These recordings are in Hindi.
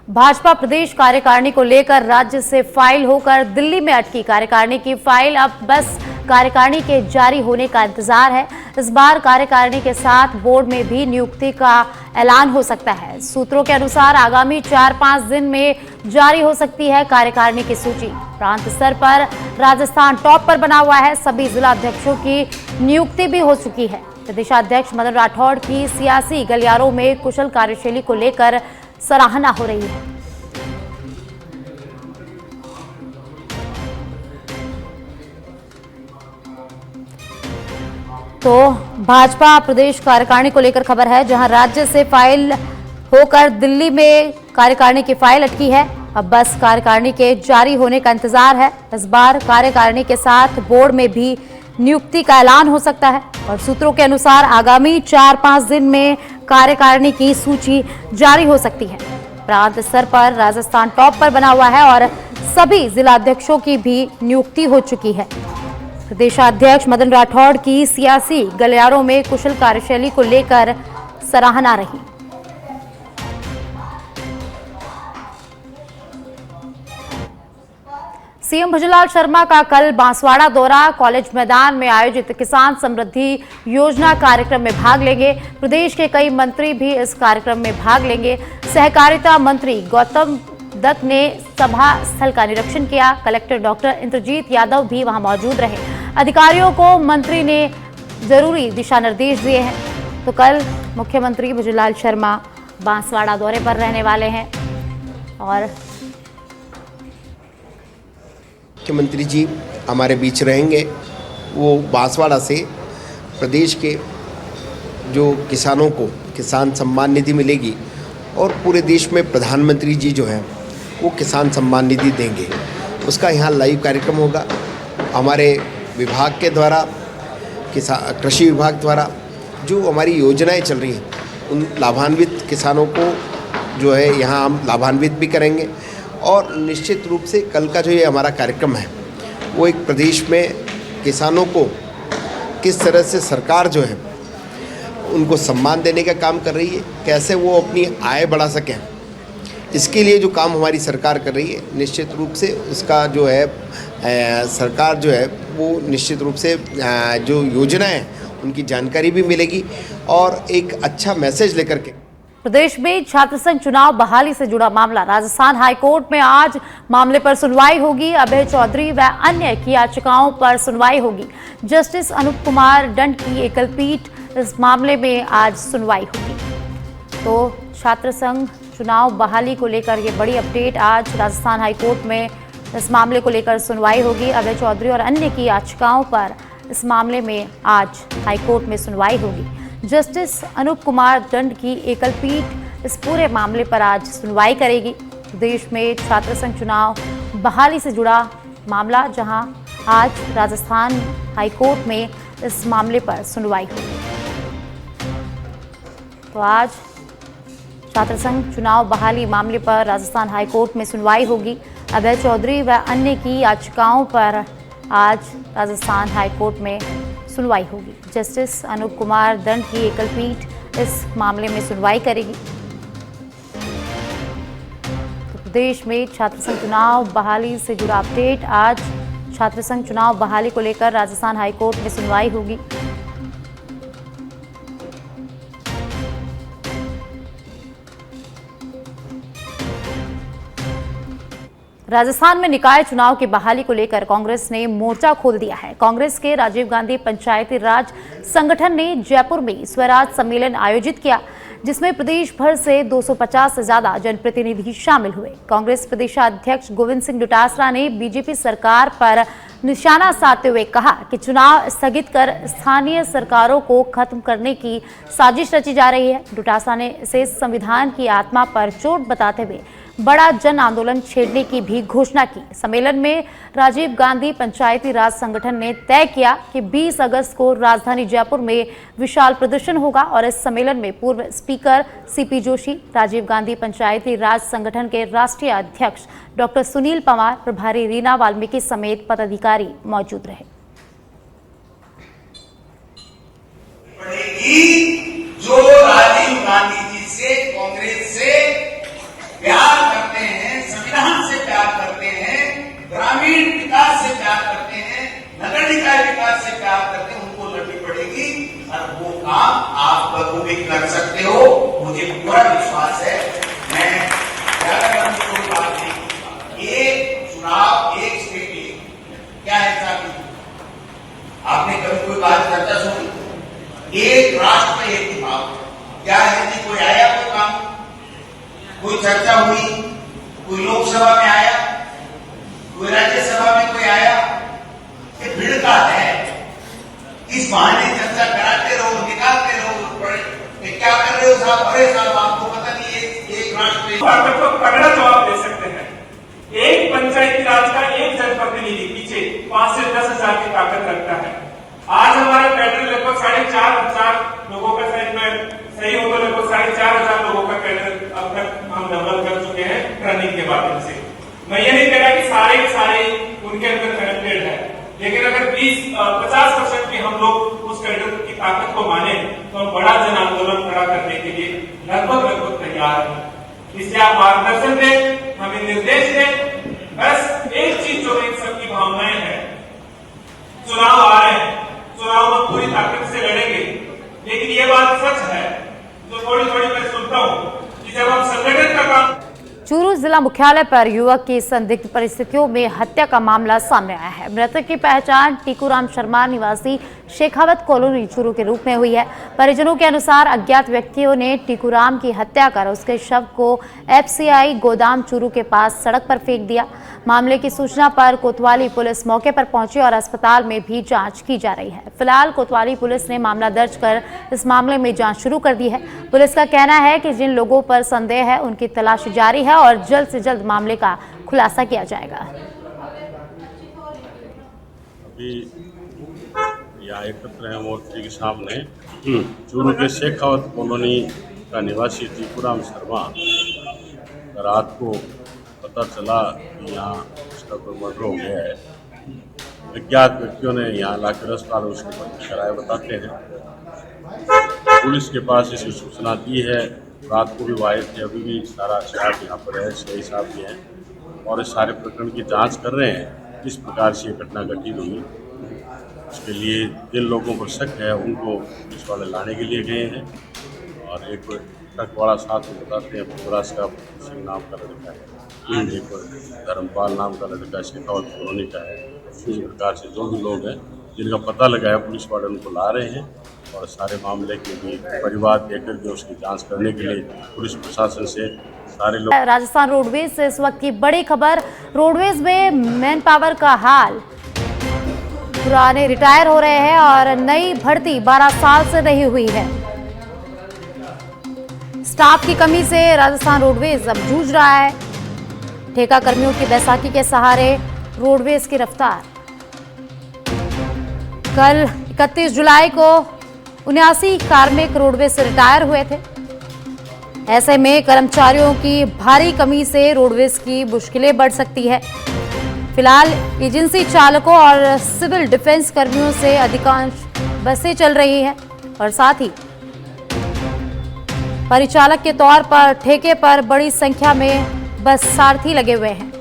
भाजपा प्रदेश कार्यकारिणी को लेकर राज्य से फाइल होकर दिल्ली में अटकी कार्यकारिणी की फाइल अब बस कार्यकारिणी के जारी होने का इंतजार है। इस बार कार्यकारिणी के साथ बोर्ड में भी नियुक्ति का ऐलान हो सकता है। सूत्रों के अनुसार आगामी 4-5 दिन में जारी हो सकती है कार्यकारिणी की सूची। प्रांत स्तर पर राजस्थान टॉप पर बना हुआ है। सभी जिला अध्यक्षों की नियुक्ति भी हो चुकी है। प्रदेशाध्यक्ष मदन राठौड़ की सियासी गलियारों में कुशल कार्यशैली को लेकर सराहना हो रही है। तो भाजपा प्रदेश कार्यकारिणी को लेकर खबर है, जहां राज्य से फाइल होकर दिल्ली में कार्यकारिणी की फाइल अटकी है। अब बस कार्यकारिणी के जारी होने का इंतजार है। इस बार कार्यकारिणी के साथ बोर्ड में भी नियुक्ति का ऐलान हो सकता है और सूत्रों के अनुसार आगामी 4-5 दिन में कार्यकारिणी की सूची जारी हो सकती है। प्रांत स्तर पर राजस्थान टॉप पर बना हुआ है और सभी जिला अध्यक्षों की भी नियुक्ति हो चुकी है। प्रदेशाध्यक्ष मदन राठौड़ की सियासी गलियारों में कुशल कार्यशैली को लेकर सराहना रही। सीएम भजनलाल शर्मा का कल बांसवाड़ा दौरा। कॉलेज मैदान में आयोजित किसान समृद्धि योजना कार्यक्रम में भाग लेंगे। प्रदेश के कई मंत्री भी इस कार्यक्रम में भाग लेंगे। सहकारिता मंत्री गौतम दत्त ने सभा स्थल का निरीक्षण किया। कलेक्टर डॉक्टर इंद्रजीत यादव भी वहां मौजूद रहे। अधिकारियों को मंत्री ने जरूरी दिशा निर्देश दिए हैं। तो कल मुख्यमंत्री भजनलाल शर्मा बांसवाड़ा दौरे पर रहने वाले हैं और मुख्यमंत्री जी हमारे बीच रहेंगे। वो बांसवाड़ा से प्रदेश के जो किसानों को किसान सम्मान निधि मिलेगी और पूरे देश में प्रधानमंत्री जी जो हैं वो किसान सम्मान निधि देंगे, उसका यहाँ लाइव कार्यक्रम होगा। हमारे विभाग के द्वारा कृषि विभाग द्वारा जो हमारी योजनाएं चल रही हैं उन लाभान्वित किसानों को जो है यहाँ हम लाभान्वित भी करेंगे। और निश्चित रूप से कल का जो ये हमारा कार्यक्रम है वो एक प्रदेश में किसानों को किस तरह से सरकार जो है उनको सम्मान देने का काम कर रही है, कैसे वो अपनी आय बढ़ा सकें, इसके लिए जो काम हमारी सरकार कर रही है निश्चित रूप से उसका जो है सरकार जो है वो निश्चित रूप से जो योजनाएं हैं उनकी जानकारी भी मिलेगी और एक अच्छा मैसेज लेकर के। प्रदेश में छात्र संघ चुनाव बहाली से जुड़ा मामला। राजस्थान हाईकोर्ट में आज मामले पर सुनवाई होगी। अभय चौधरी व अन्य की याचिकाओं पर सुनवाई होगी। जस्टिस अनूप कुमार दंड की एकल पीठ इस मामले में आज सुनवाई होगी। तो छात्र संघ चुनाव बहाली को लेकर ये बड़ी अपडेट। आज राजस्थान हाईकोर्ट में इस मामले को लेकर सुनवाई होगी। अभय चौधरी और अन्य की याचिकाओं पर इस मामले में आज हाईकोर्ट में सुनवाई होगी। जस्टिस अनूप कुमार दंड की एकल पीठ इस पूरे मामले पर आज सुनवाई करेगी। प्रदेश में छात्र संघ चुनाव बहाली से जुड़ा मामला, जहां आज राजस्थान हाईकोर्ट में इस मामले पर सुनवाई होगी। तो आज छात्र संघ चुनाव बहाली मामले पर राजस्थान हाईकोर्ट में सुनवाई होगी। अभय चौधरी व अन्य की याचिकाओं पर आज राजस्थान हाईकोर्ट में सुनवाई होगी। जस्टिस अनूप कुमार दंड की एकल पीठ इस मामले में सुनवाई करेगी। तो प्रदेश में छात्र संघ चुनाव बहाली से जुड़ा अपडेट। आज छात्र संघ चुनाव बहाली को लेकर राजस्थान हाईकोर्ट में सुनवाई होगी। राजस्थान में निकाय चुनाव की बहाली को लेकर कांग्रेस ने मोर्चा खोल दिया है। कांग्रेस के राजीव गांधी पंचायती राज संगठन ने जयपुर में स्वराज सम्मेलन आयोजित किया, जिसमें प्रदेश भर से 250 से ज्यादा जनप्रतिनिधि शामिल हुए। कांग्रेस प्रदेशाध्यक्ष गोविंद सिंह डोटासरा ने बीजेपी सरकार पर निशाना साधते हुए कहा कि चुनाव स्थगित कर स्थानीय सरकारों को खत्म करने की साजिश रची जा रही है। डोटासरा ने इसे संविधान की आत्मा पर चोट बताते हुए बड़ा जन आंदोलन छेड़ने की भी घोषणा की। सम्मेलन में राजीव गांधी पंचायती राज संगठन ने तय किया कि 20 अगस्त को राजधानी जयपुर में विशाल प्रदर्शन होगा और इस सम्मेलन में पूर्व स्पीकर सीपी जोशी, राजीव गांधी पंचायती राज संगठन के राष्ट्रीय अध्यक्ष डॉक्टर सुनील पंवार, प्रभारी रीना वाल्मीकि समेत पदाधिकारी मौजूद रहे। जो राजीव गांधी जी से, कांग्रेस से प्यार कर सकते हो, मुझे पूरा विश्वास है। मैं ज्यादा कोई बात नहीं। एक चुनाव एक स्टेट क्या है साहब, आपने कभी कोई बात करता सुनी? एक राष्ट्र एक चुनाव क्या है कि कोई आया कोई काम, कोई चर्चा हुई, कोई लोकसभा में आया, कोई राज्यसभा में कोई आया, ये भीड़ का है। इस बहाने चर्चा कराते रहो, निकालते रहो, क्या कर रहे हो साहब? अरे साहब आपको पता नहीं एक राष्ट्र तो तगड़ा जवाब दे सकते हैं। एक पंचायती राज का एक जनप्रतिनिधि पीछे 5 से 10 हजार की ताकत रखता है। आज हमारा कैडर लगभग 4,500 लोगों का, सही हो तो लगभग 4,500 लोगों का कैडर अब तक हम डेवलप कर चुके हैं ट्रेनिंग के माध्यम से। मैं ये नहीं कह रहा कि सारे के सारे उनके अंदर कनेक्टेड है, लेकिन अगर 20-50% भी हम लोग उस कैडर की ताकत को माने तो हम बड़ा जन आंदोलन खड़ा करने के लिए लगभग तैयार हैं। इसलिए आप मार्गदर्शन दें, हमें निर्देश दें। बस एक चीज जो इन सबकी भावनाएं हैं, चुनाव आ रहे हैं, चुनाव में पूरी ताकत से लड़ेंगे, लेकिन ये बात सच है जो थोड़ी थोड़ी मैं सुनता हूँ कि जब हम संगठन का काम। चूरू जिला मुख्यालय पर युवक की संदिग्ध परिस्थितियों में हत्या का मामला सामने आया है। मृतक की पहचान टीकूराम शर्मा निवासी शेखावत कॉलोनी चूरू के रूप में हुई है। परिजनों के अनुसार अज्ञात व्यक्तियों ने टीकूराम की हत्या कर उसके शव को FCI गोदाम चूरू के पास सड़क पर फेंक दिया। मामले की सूचना पर कोतवाली पुलिस मौके पर पहुंची और अस्पताल में भी जांच की जा रही है। फिलहाल कोतवाली पुलिस ने मामला दर्ज कर इस मामले में जांच शुरू कर दी है। पुलिस का कहना है कि जिन लोगों पर संदेह है उनकी तलाशी जारी है और जल्द से जल्द मामले का खुलासा किया जाएगा। अभी यहाँ एकत्र हैं मोर्चे के सामने चूरू के शेखावत कॉलोनी का निवासी टीकूराम शर्मा। रात को पता चला कि यहाँ उसका कोई मर्डर हो गया है। अज्ञात व्यक्तियों ने यहाँ लाकर अस्पताल उसको भर्ती कराया बताते हैं। पुलिस के पास इसकी सूचना दी है। रात को भी वो आए थे, अभी भी सारा स्टाफ यहाँ पर है, CI साहब भी हैं और इस सारे प्रकरण की जांच कर रहे हैं किस प्रकार से ये घटना घटित हुई। उसके लिए जिन लोगों पर शक है उनको पुलिस वाले लाने के लिए गए हैं और एक ट्रक वाला साथ में बताते हैं पुरास का सिंह नाम का लड़का है, एक धर्मपाल नाम का लड़का शेखावत कॉलोनी का है। इस प्रकार से जो भी लोग हैं जिनका पता लगाया पुलिस वाले उनको ला रहे हैं और सारे मामले के भी परिवार देकर के उसकी जांच करने के लिए पुलिस प्रशासन से सारे लोग। राजस्थान रोडवेज से इस वक्त की बड़ी खबर, रोडवेज में मैन पावर का हाल, पुराने रिटायर हो रहे हैं और नई भर्ती 12 साल से नहीं हुई है। स्टाफ की कमी से राजस्थान रोडवेज अब जूझ रहा है। ठेका कर्मियों की बैसाखी के सहारे रोडवेज की रफ्तार। कल 31 जुलाई को 79 कार्मिक रोडवेज से रिटायर हुए थे। ऐसे में कर्मचारियों की भारी कमी से रोडवेज की मुश्किलें बढ़ सकती है। फिलहाल एजेंसी चालकों और सिविल डिफेंस कर्मियों से अधिकांश बसें चल रही हैं और साथ ही परिचालक के तौर पर ठेके पर बड़ी संख्या में बस सारथी लगे हुए हैं।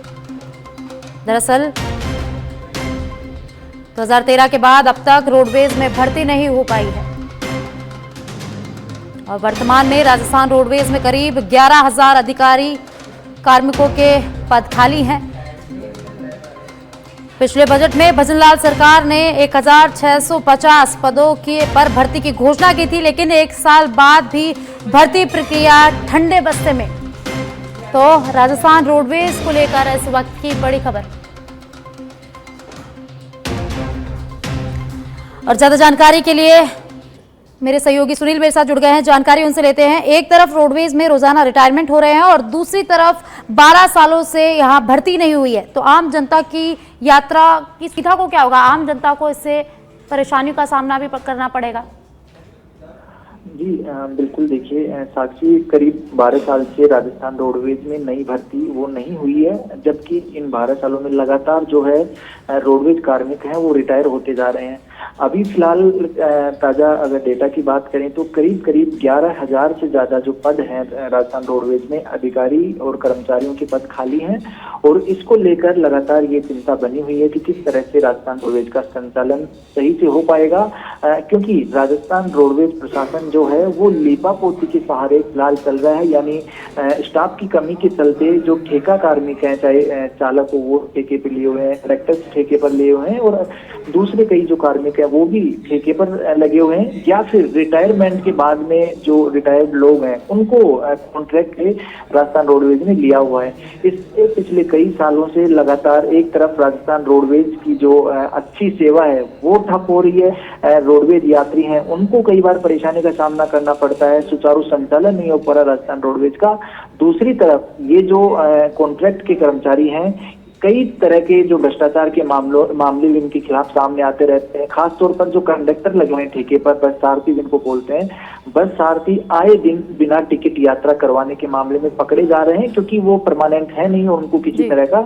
दरअसल 2013 के बाद अब तक रोडवेज में भर्ती नहीं हो पाई है और वर्तमान में राजस्थान रोडवेज में करीब 11,000 अधिकारी कार्मिकों के पद खाली हैं। पिछले बजट में भजनलाल सरकार ने 1,650 पदों पर भर्ती की घोषणा की थी, लेकिन 1 साल बाद भी भर्ती प्रक्रिया ठंडे बस्ते में। तो राजस्थान रोडवेज को लेकर इस वक्त की बड़ी खबर। और ज्यादा जानकारी के लिए मेरे सहयोगी सुनील मेरे साथ जुड़ गए हैं, जानकारी उनसे लेते हैं। एक तरफ रोडवेज में रोजाना रिटायरमेंट हो रहे हैं और दूसरी तरफ 12 सालों से यहां भर्ती नहीं हुई है, तो आम जनता की यात्रा की सुविधा को क्या होगा? आम जनता को इससे परेशानियों का सामना भी करना पड़ेगा। जी बिल्कुल, देखिए साक्षी, करीब 12 साल से राजस्थान रोडवेज में नई भर्ती वो नहीं हुई है, जबकि इन 12 सालों में लगातार जो है रोडवेज कार्मिक हैं वो रिटायर होते जा रहे हैं। अभी फिलहाल ताज़ा अगर डेटा की बात करें तो करीब करीब 11,000 से ज़्यादा जो पद हैं राजस्थान रोडवेज में, अधिकारी और कर्मचारियों के पद खाली हैं। और इसको लेकर लगातार ये चिंता बनी हुई है कि किस तरह से राजस्थान रोडवेज का संचालन सही से हो पाएगा, क्योंकि राजस्थान रोडवेज प्रशासन जो है वो लीपापोती के सहारे फिलहाल चल रहा है। यानी स्टाफ की कमी के चलते जो ठेका कार्मिक हैं, चाहे चालक हो वो ठेके पे लिए हुए हैं, कलेक्टर्स ठेके पर लिए हुए हैं, और दूसरे कई जो कार्मिक हैं वो भी ठेके पर लगे हुए हैं, या फिर रिटायरमेंट के बाद में जो रिटायर्ड लोग हैं उनको कॉन्ट्रैक्ट के राजस्थान रोडवेज ने लिया हुआ है। इससे पिछले कई सालों से लगातार एक तरफ राजस्थान रोडवेज की जो अच्छी सेवा है वो ठप हो रही है, रोडवेज यात्री हैं उनको कई बार परेशानी का सामना करना पड़ता है, सुचारू संचालन नहीं हो पा रहा राजस्थान रोडवेज का। दूसरी तरफ ये जो कॉन्ट्रैक्ट के कर्मचारी हैं, कई तरह के जो भ्रष्टाचार के मामले इनके खिलाफ सामने आते रहते हैं। खासतौर पर जो कंडक्टर लगे हुए हैं ठेके पर, बस सारथी जिनको बोलते हैं, बस सारथी आए दिन बिना टिकट यात्रा करवाने के मामले में पकड़े जा रहे हैं, क्योंकि वो परमानेंट है नहीं और उनको किसी तरह का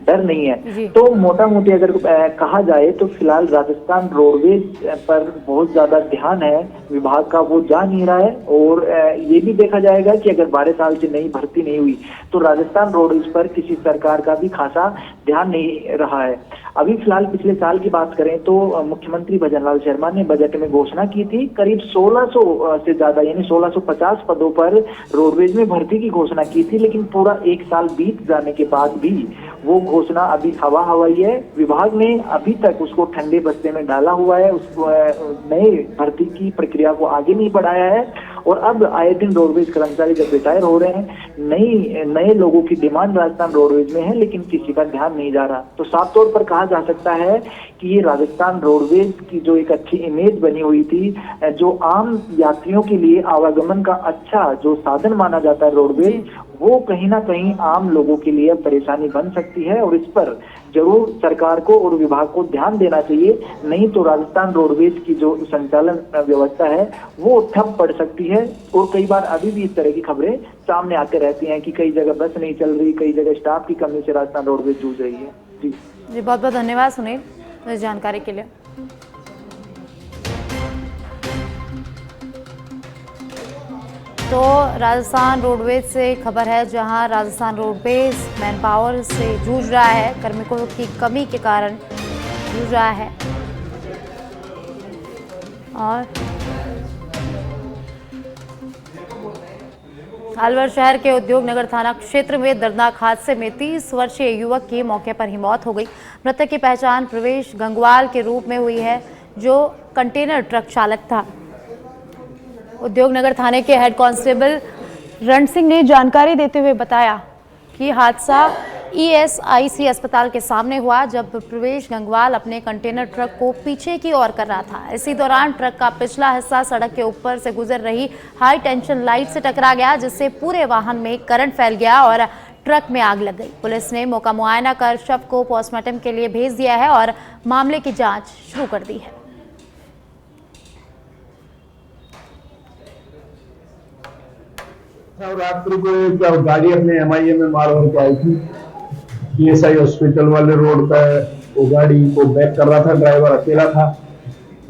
डर नहीं है। तो मोटा मोटी अगर कहा जाए तो फिलहाल राजस्थान रोडवेज पर बहुत ज्यादा ध्यान है विभाग का, वो जा नहीं रहा है। और ये भी देखा जाएगा कि अगर 12 साल से नई भर्ती नहीं हुई तो राजस्थान रोडवेज पर किसी सरकार का भी खासा ध्यान नहीं रहा है। अभी फिलहाल पिछले साल की बात करें तो मुख्यमंत्री भजनलाल शर्मा ने बजट में घोषणा की थी, करीब 1600 से ज्यादा यानी 1650 पदों पर रोडवेज में भर्ती की घोषणा की थी। लेकिन पूरा एक साल बीत जाने के बाद भी वो घोषणा अभी हवाई है। विभाग ने अभी तक उसको ठंडे बस्ते में डाला हुआ है, उसको नए भर्ती की प्रक्रिया को आगे नहीं बढ़ाया है। और अब आए दिन रोडवेज कर्मचारी जब रिटायर हो रहे हैं, नए लोगों की डिमांड राजस्थान रोडवेज में है, लेकिन किसी का ध्यान नहीं जा रहा। तो साफ तौर पर कहा जा सकता है कि ये राजस्थान रोडवेज की जो एक अच्छी इमेज बनी हुई थी, जो आम यात्रियों के लिए आवागमन का अच्छा जो साधन माना जाता है रोडवेज, वो कहीं ना कहीं आम लोगों के लिए परेशानी बन सकती है। और इस पर जरूर सरकार को और विभाग को ध्यान देना चाहिए, नहीं तो राजस्थान रोडवेज की जो संचालन व्यवस्था है वो ठप पड़ सकती है। और कई बार अभी भी इस तरह की खबरें सामने आते रहती हैं कि कई जगह बस नहीं चल रही, कई जगह स्टाफ की कमी से राजस्थान रोडवेज जूझ रही है। जी बहुत बहुत धन्यवाद सुनील इस जानकारी के लिए। तो राजस्थान रोडवेज से खबर है, जहां राजस्थान रोडवेज मैन पावर से जूझ रहा है, कार्मिकों की कमी के कारण जूझ रहा है। और अलवर शहर के उद्योग नगर थाना क्षेत्र में दर्दनाक हादसे में 30 वर्षीय युवक की मौके पर ही मौत हो गई। मृतक की पहचान प्रवेश गंगवाल के रूप में हुई है, जो कंटेनर ट्रक चालक था। उद्योग नगर थाने के हेड कांस्टेबल रण सिंह ने जानकारी देते हुए बताया कि हादसा ESIC अस्पताल के सामने हुआ, जब प्रवेश गंगवाल अपने कंटेनर ट्रक को पीछे की ओर कर रहा था। इसी दौरान ट्रक का पिछला हिस्सा सड़क के ऊपर से गुजर रही हाई टेंशन लाइट से टकरा गया, जिससे पूरे वाहन में करंट फैल गया और ट्रक में आग लग गई। पुलिस ने मौका मुआयना कर शव को पोस्टमार्टम के लिए भेज दिया है और मामले की जांच शुरू कर दी है। रात्रि को क्या गाड़ी अपने MIA में मार भर के आई थी, PSI हॉस्पिटल वाले रोड पे वो गाड़ी को बैक कर रहा था, ड्राइवर अकेला था।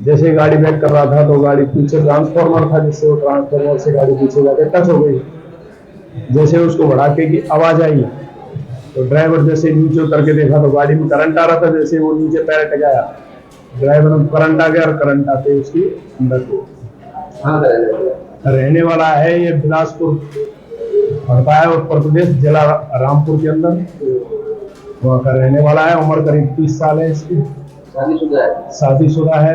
जैसे गाड़ी बैक कर रहा था तो गाड़ी पीछे ट्रांसफार्मर था, जिससे वो ट्रांसफार्मर से गाड़ी पीछे जाकर टच हो गई। जैसे उसको भड़ाके की आवाज आई तो ड्राइवर जैसे नीचे उतर के देखा तो गाड़ी में करंट आ रहा था। जैसे वो नीचे पैर टिकाया, ड्राइवर में करंट आ गया और करंट आते उसकी अंदर रहने वाला है। ये बिलासपुर पड़ता है उत्तर प्रदेश, जिला रामपुर के अंदर वहाँ का रहने वाला है। उम्र करीब 30 साल है इसकी, शादीशुदा है।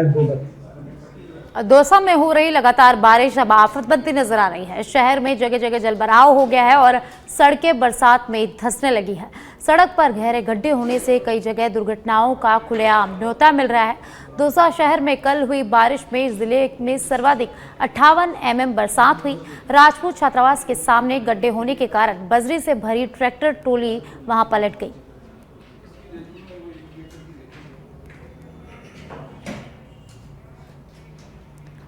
दौसा में हो रही लगातार बारिश अब आफत बनती नजर आ रही है। शहर में जगह जगह जलभराव हो गया है और सड़कें बरसात में धंसने लगी है। सड़क पर गहरे गड्ढे होने से कई जगह दुर्घटनाओं का खुलेआम न्योता मिल रहा है। दौसा शहर में कल हुई बारिश में जिले में सर्वाधिक 58 mm बरसात हुई। राजपूत छात्रावास के सामने गड्ढे होने के कारण बजरी से भरी ट्रैक्टर ट्रॉली वहां पलट गई।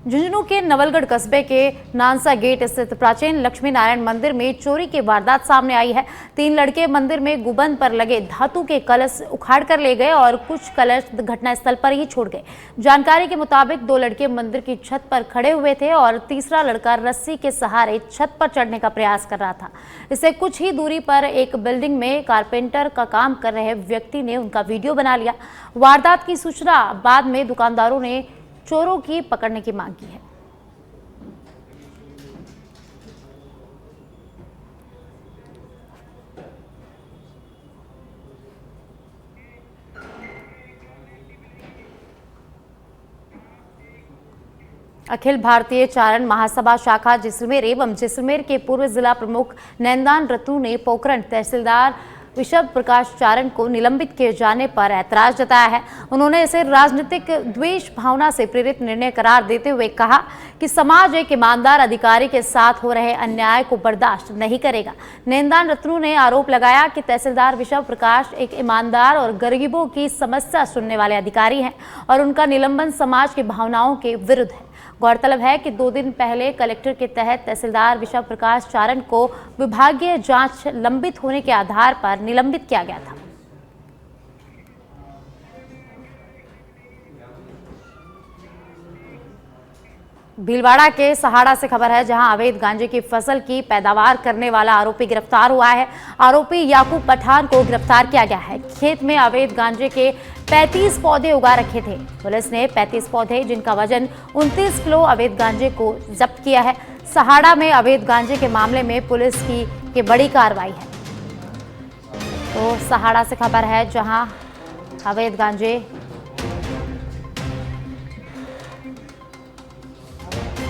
झुंझुनू के नवलगढ़ कस्बे के नानसा गेट स्थित प्राचीन लक्ष्मी नारायण मंदिर में चोरी की वारदात सामने आई है। 3 लड़के मंदिर में गुंबद पर लगे धातु के कलश उखाड़ कर ले गए और कुछ कलश घटनास्थल पर ही छोड़ गए। जानकारी के मुताबिक 2 लड़के मंदिर की छत पर खड़े हुए थे और तीसरा लड़का रस्सी के सहारे छत पर चढ़ने का प्रयास कर रहा था। इससे कुछ ही दूरी पर एक बिल्डिंग में कारपेंटर का काम कर रहे व्यक्ति ने उनका वीडियो बना लिया। वारदात की सूचना बाद में दुकानदारों ने चोरों की पकड़ने की मांग की है। अखिल भारतीय चारण महासभा शाखा जैसलमेर एवं जैसलमेर के पूर्व जिला प्रमुख नैनदान रतू ने पोखरण तहसीलदार विशव प्रकाश चारण को निलंबित किए जाने पर ऐतराज जताया है। उन्होंने इसे राजनीतिक द्वेष भावना से प्रेरित निर्णय करार देते हुए कहा कि समाज एक ईमानदार अधिकारी के साथ हो रहे अन्याय को बर्दाश्त नहीं करेगा। नैनदान रत्नू ने आरोप लगाया कि तहसीलदार विशव प्रकाश एक ईमानदार और गरीबों की समस्या सुनने वाले अधिकारी हैं और उनका निलंबन समाज की भावनाओं के विरुद्ध है। गौरतलब है कि 2 दिन पहले कलेक्टर के तहत तहसीलदार विशव प्रकाश चारण को विभागीय जांच लंबित होने के आधार पर निलंबित किया गया था। भीलवाड़ा के सहाड़ा से खबर है, जहां अवैध गांजे की फसल की पैदावार करने वाला आरोपी गिरफ्तार हुआ है। आरोपी याकूब पठान को गिरफ्तार किया गया है। खेत में अवैध गांजे के 35 पौधे उगा रखे थे। पुलिस ने 35 पौधे जिनका वजन 29 किलो अवैध गांजे को जब्त किया है। सहाड़ा में अवैध गांजे के मामले में पुलिस की बड़ी कार्रवाई है। तो सहाड़ा से खबर है, जहां अवैध गांजे